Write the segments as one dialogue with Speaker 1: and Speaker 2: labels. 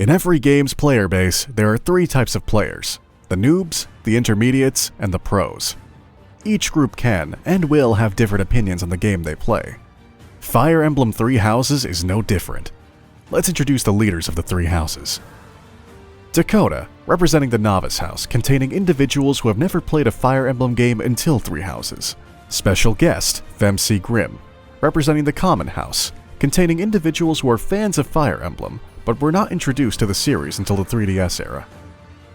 Speaker 1: In every game's player base, there are three types of players: the noobs, the intermediates, and the pros. Each group can, and will, have different opinions on the game they play. Fire Emblem Three Houses is no different. Let's introduce the leaders of the three houses. Dakota, representing the Novice House, containing individuals who have never played a Fire Emblem game until Three Houses. Special guest, Femc Grimm, representing the Common House, containing individuals who are fans of Fire Emblem, but were not introduced to the series until the 3DS era.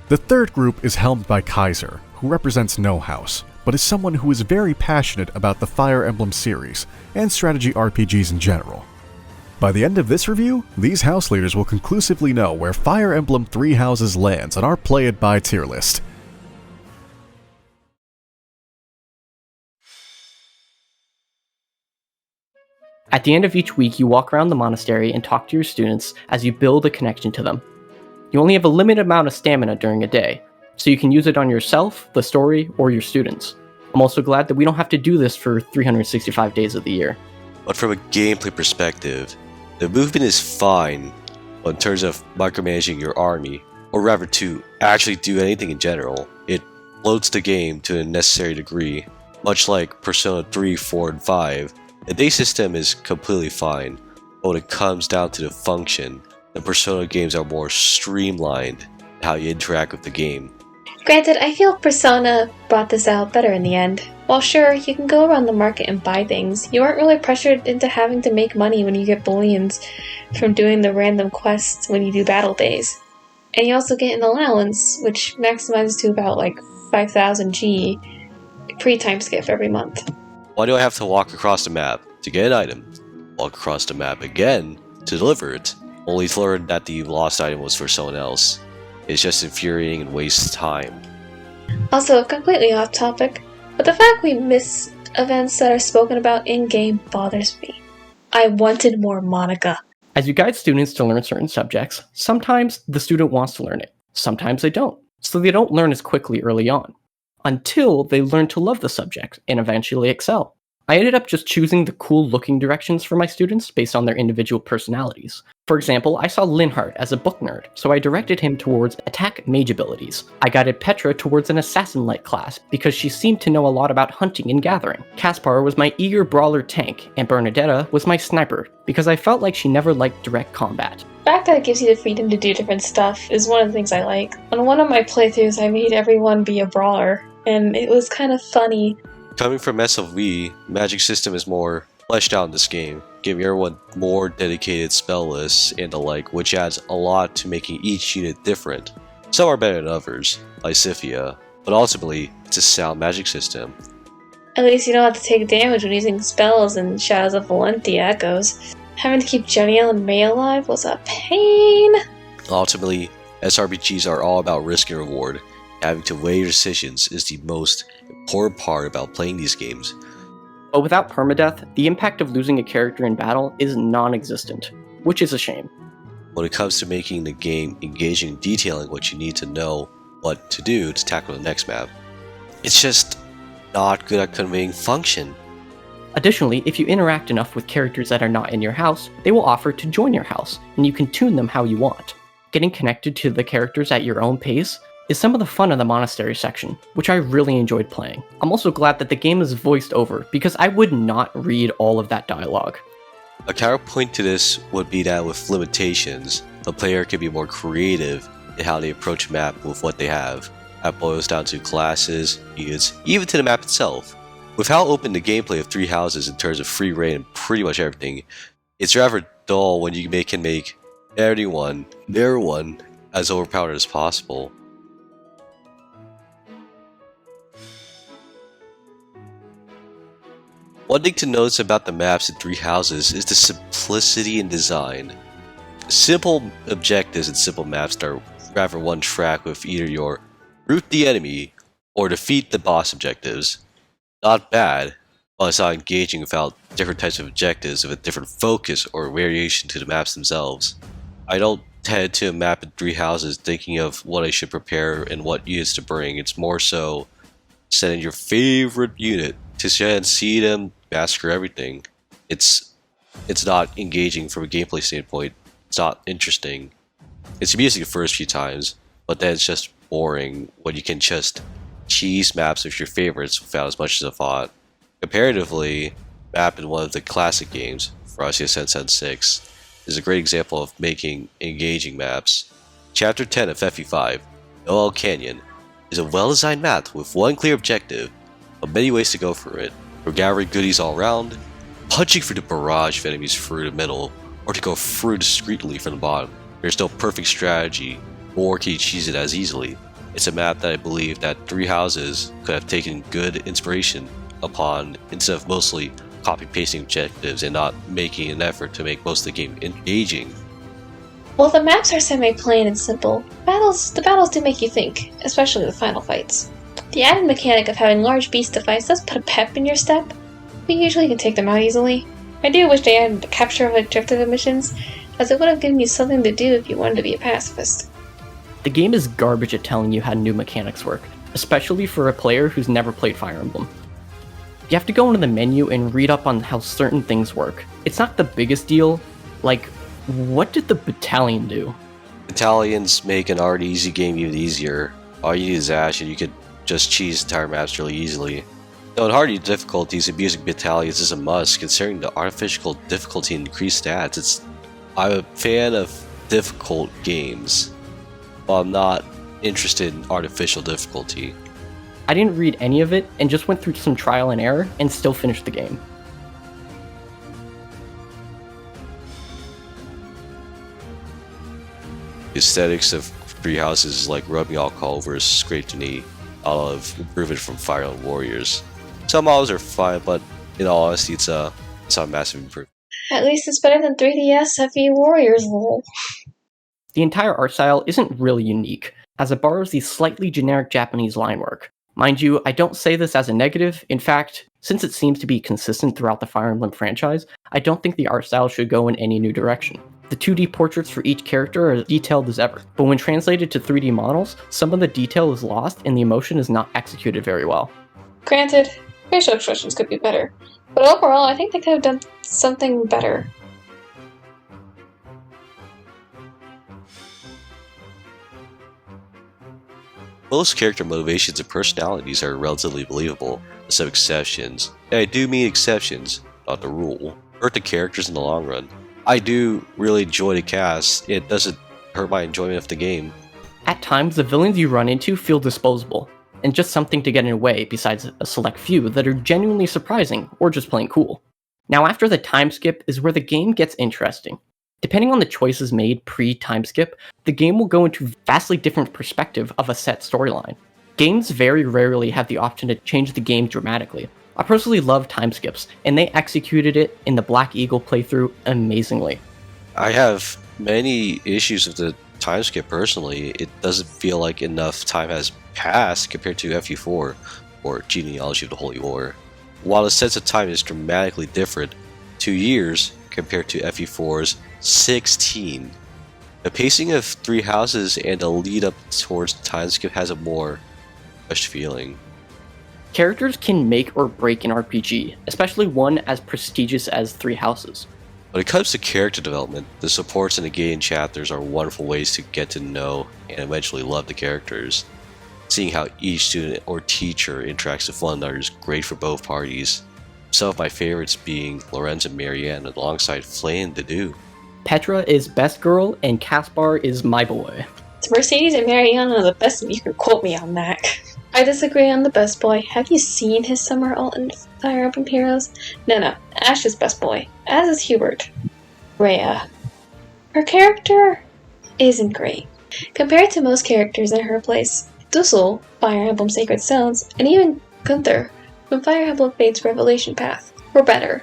Speaker 1: The third group is helmed by Kaiser, who represents no house, but is someone who is very passionate about the Fire Emblem series and strategy RPGs in general. By the end of this review, these house leaders will conclusively know where Fire Emblem Three Houses lands on our Play It By tier list.
Speaker 2: At the end of each week, you walk around the monastery and talk to your students as you build a connection to them. You only have a limited amount of stamina during a day, so you can use it on yourself, the story, or your students. I'm also glad that we don't have to do this for 365 days of the year.
Speaker 3: But from a gameplay perspective, the movement is fine, but in terms of micromanaging your army, or rather to actually do anything in general, it bloats the game to a necessary degree. Much like Persona 3, 4, and 5, the day system is completely fine, but when it comes down to the function, the Persona games are more streamlined in how you interact with the game.
Speaker 4: Granted, I feel Persona brought this out better in the end. While sure, you can go around the market and buy things, you aren't really pressured into having to make money when you get bullions from doing the random quests when you do battle days. And you also get an allowance, which maximizes to about 5,000 G pre-time skip every month.
Speaker 3: Why do I have to walk across the map to get an item, walk across the map again to deliver it, only to learn that the lost item was for someone else? It's just infuriating and wastes time.
Speaker 4: Also, completely off topic, but the fact we miss events that are spoken about in-game bothers me. I wanted more Monica.
Speaker 2: As you guide students to learn certain subjects, sometimes the student wants to learn it, sometimes they don't, so they don't learn as quickly early on, until they learn to love the subject and eventually excel. I ended up just choosing the cool-looking directions for my students based on their individual personalities. For example, I saw Linhardt as a book nerd, so I directed him towards attack mage abilities. I guided Petra towards an assassin-like class, because she seemed to know a lot about hunting and gathering. Caspar was my eager brawler tank, and Bernadetta was my sniper, because I felt like she never liked direct combat.
Speaker 4: The fact that it gives you the freedom to do different stuff is one of the things I like. On one of my playthroughs, I made everyone be a brawler, and it was kind of funny.
Speaker 3: Coming from SLV, magic system is more fleshed out in this game, giving everyone more dedicated spell lists and the like, which adds a lot to making each unit different. Some are better than others, like Scythia, but ultimately, it's a sound magic system.
Speaker 4: At least you don't have to take damage when using spells and Shadows of Valentia echoes. Having to keep Jeniel and May alive was a pain.
Speaker 3: Ultimately, SRPGs are all about risk and reward. Having to weigh your decisions is the most important part about playing these games.
Speaker 2: But without permadeath, the impact of losing a character in battle is non-existent, which is a shame.
Speaker 3: When it comes to making the game engaging and detailing what you need to know what to do to tackle the next map, it's just not good at conveying function.
Speaker 2: Additionally, if you interact enough with characters that are not in your house, they will offer to join your house, and you can tune them how you want. Getting connected to the characters at your own pace is some of the fun of the monastery section, which I really enjoyed playing. I'm also glad that the game is voiced over, because I would not read all of that dialogue.
Speaker 3: A counterpoint to this would be that with limitations, the player can be more creative in how they approach a map with what they have. That boils down to classes, units, even to the map itself. With how open the gameplay of Three Houses in terms of free reign and pretty much everything, it's rather dull when you can make everyone as overpowered as possible. One thing to notice about the maps in Three Houses is the simplicity in design. Simple objectives and simple maps that are rather one track with either your root the enemy or defeat the boss objectives. Not bad, but it's not engaging without different types of objectives with a different focus or variation to the maps themselves. I don't head to a map in Three Houses thinking of what I should prepare and what units to bring. It's more so sending your favorite unit to see them master everything. It's not engaging from a gameplay standpoint. It's not interesting. It's amusing the first few times, but then it's just boring when you can just cheese maps with your favorites without as much as a thought. Comparatively, map in one of the classic games, Frosty Ascent 6, is a great example of making engaging maps. Chapter 10 of FE5, Noel Canyon, is a well-designed map with one clear objective, but many ways to go for it. From gathering goodies all around, punching through the barrage of enemies through the middle, or to go through discreetly from the bottom. There's no perfect strategy, nor can you cheese it as easily. It's a map that I believe that Three Houses could have taken good inspiration upon instead of mostly copy-pasting objectives and not making an effort to make most of the game engaging.
Speaker 4: While the maps are semi-plain and simple, the battles do make you think, especially the final fights. The added mechanic of having large beasts to fight does put a pep in your step, but usually you can take them out easily. I do wish they added the capture of objective missions, as it would have given you something to do if you wanted to be a pacifist.
Speaker 2: The game is garbage at telling you how new mechanics work, especially for a player who's never played Fire Emblem. You have to go into the menu and read up on how certain things work. It's not the biggest deal, like, what did the battalion do?
Speaker 3: Battalions make an already easy game even easier. All you need is Ash and you could just cheese entire maps really easily. Though in harder difficulties, abusing battalions is a must, considering the artificial difficulty and increased stats. I'm a fan of difficult games, while I'm not interested in artificial difficulty.
Speaker 2: I didn't read any of it and just went through some trial and error and still finished the game.
Speaker 3: The aesthetics of Three Houses is like rubbing alcohol over a scraped knee, a lot of improvement from Fire Emblem Warriors. Some models are fine, but in all honesty, it's not a massive improvement.
Speaker 4: At least it's better than 3DS FE Warriors, lol.
Speaker 2: The entire art style isn't really unique, as it borrows the slightly generic Japanese line work. Mind you, I don't say this as a negative. In fact, since it seems to be consistent throughout the Fire Emblem franchise, I don't think the art style should go in any new direction. The 2D portraits for each character are as detailed as ever, but when translated to 3D models, some of the detail is lost and the emotion is not executed very well.
Speaker 4: Granted, facial expressions could be better, but overall I think they could have done something better.
Speaker 3: Most character motivations and personalities are relatively believable, with some exceptions. And I do mean exceptions, not the rule. Hurt the characters in the long run. I do really enjoy the cast. It doesn't hurt my enjoyment of the game.
Speaker 2: At times, the villains you run into feel disposable, and just something to get in the way besides a select few that are genuinely surprising or just plain cool. Now after the time skip is where the game gets interesting. Depending on the choices made pre-time skip, the game will go into a vastly different perspective of a set storyline. Games very rarely have the option to change the game dramatically. I personally love time skips, and they executed it in the Black Eagle playthrough amazingly.
Speaker 3: I have many issues with the time skip personally. It doesn't feel like enough time has passed compared to FE4, or Genealogy of the Holy War. While the sense of time is dramatically different, 2 years compared to FE4's 16. The pacing of Three Houses and the lead up towards the time skip has a more rushed feeling.
Speaker 2: Characters can make or break an RPG, especially one as prestigious as Three Houses.
Speaker 3: When it comes to character development, the supports in the game chapters are wonderful ways to get to know and eventually love the characters. Seeing how each student or teacher interacts with one another is great for both parties. Some of my favorites being Lorenz and Marianne alongside Flame and Dedue.
Speaker 2: Petra is best girl and Caspar is my boy.
Speaker 4: Mercedes and Marianne are the best, and you can quote me on that. I disagree on the best boy. Have you seen his summer alt in Fire Emblem Heroes? No, Ash is best boy, as is Hubert. Rhea. Her character isn't great. Compared to most characters in her place, Dussel, Fire Emblem Sacred Stones, and even Gunther from Fire Emblem Fates Revelation Path were better.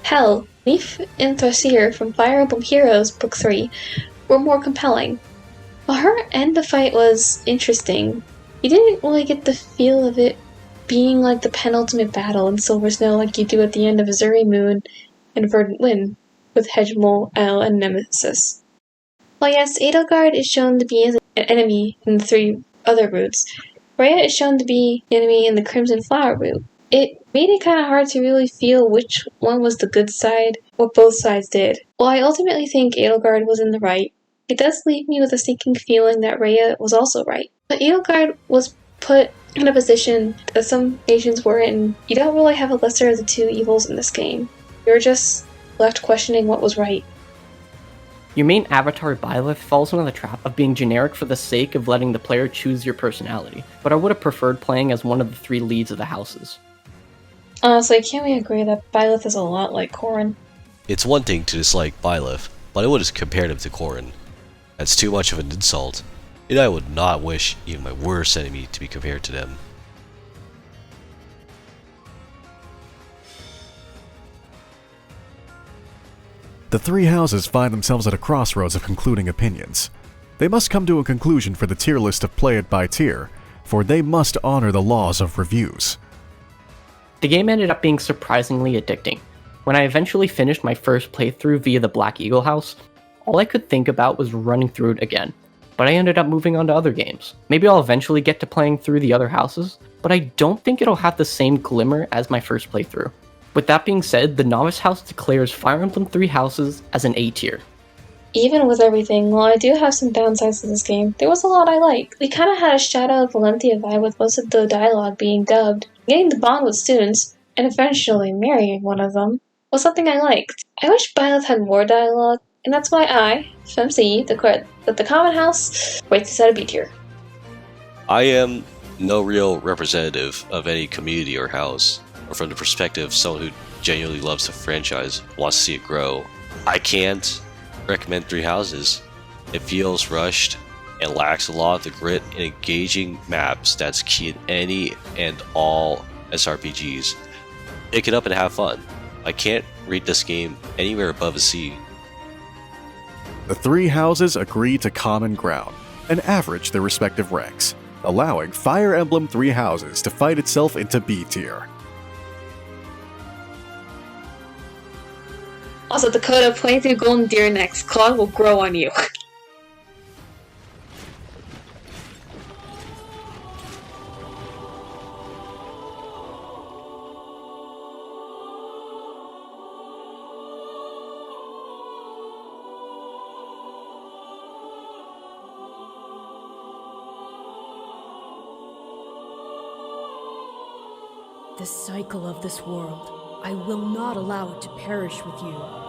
Speaker 4: Hell, Leif and Thracier from Fire Emblem Heroes Book 3 were more compelling. While her end of fight was interesting, you didn't really get the feel of it being like the penultimate battle in Silver Snow like you do at the end of Azuri Moon and Verdant Wind with Hedgemole, El, and Nemesis. While yes, Edelgard is shown to be an enemy in the 3 other routes, Rhea is shown to be the enemy in the Crimson Flower route. It made it kind of hard to really feel which one was the good side, what both sides did. While I ultimately think Edelgard was in the right, it does leave me with a sinking feeling that Rhea was also right. But Edelgard was put in a position that some nations were in. You don't really have a lesser of the two evils in this game. You're just left questioning what was right.
Speaker 2: Your main avatar, Byleth, falls into the trap of being generic for the sake of letting the player choose your personality, but I would have preferred playing as one of the 3 leads of the houses.
Speaker 4: Honestly, can't we agree that Byleth is a lot like Corrin?
Speaker 3: It's one thing to dislike Byleth, but I would have compared him to Corrin. That's too much of an insult, and I would not wish even my worst enemy to be compared to them.
Speaker 1: The 3 houses find themselves at a crossroads of concluding opinions. They must come to a conclusion for the tier list of play it by tier, for they must honor the laws of reviews.
Speaker 2: The game ended up being surprisingly addicting. When I eventually finished my first playthrough via the Black Eagle house, all I could think about was running through it again. But I ended up moving on to other games. Maybe I'll eventually get to playing through the other houses, but I don't think it'll have the same glimmer as my first playthrough. With that being said, the Novice House declares Fire Emblem 3 Houses as an A tier.
Speaker 4: Even with everything, while I do have some downsides to this game, there was a lot I liked. We kind of had a Shadow of Valentia vibe with most of the dialogue being dubbed. Getting to bond with students, and eventually marrying one of them, was something I liked. I wish Byleth had more dialogue, and that's why I, FemCE, declared that the Common House rates this at a B tier.
Speaker 3: I am no real representative of any community or house, or from the perspective of someone who genuinely loves the franchise, wants to see it grow. I can't recommend 3 houses. It feels rushed and lacks a lot of the grit and engaging maps that's key in any and all SRPGs. Pick it up and have fun. I can't rate this game anywhere above a C.
Speaker 1: The 3 houses agree to common ground and average their respective ranks, allowing Fire Emblem 3 Houses to fight itself into B tier.
Speaker 4: Also, Dakota, playing through Golden Deer next. Claude will grow on you.
Speaker 5: The cycle of this world. I will not allow it to perish with you.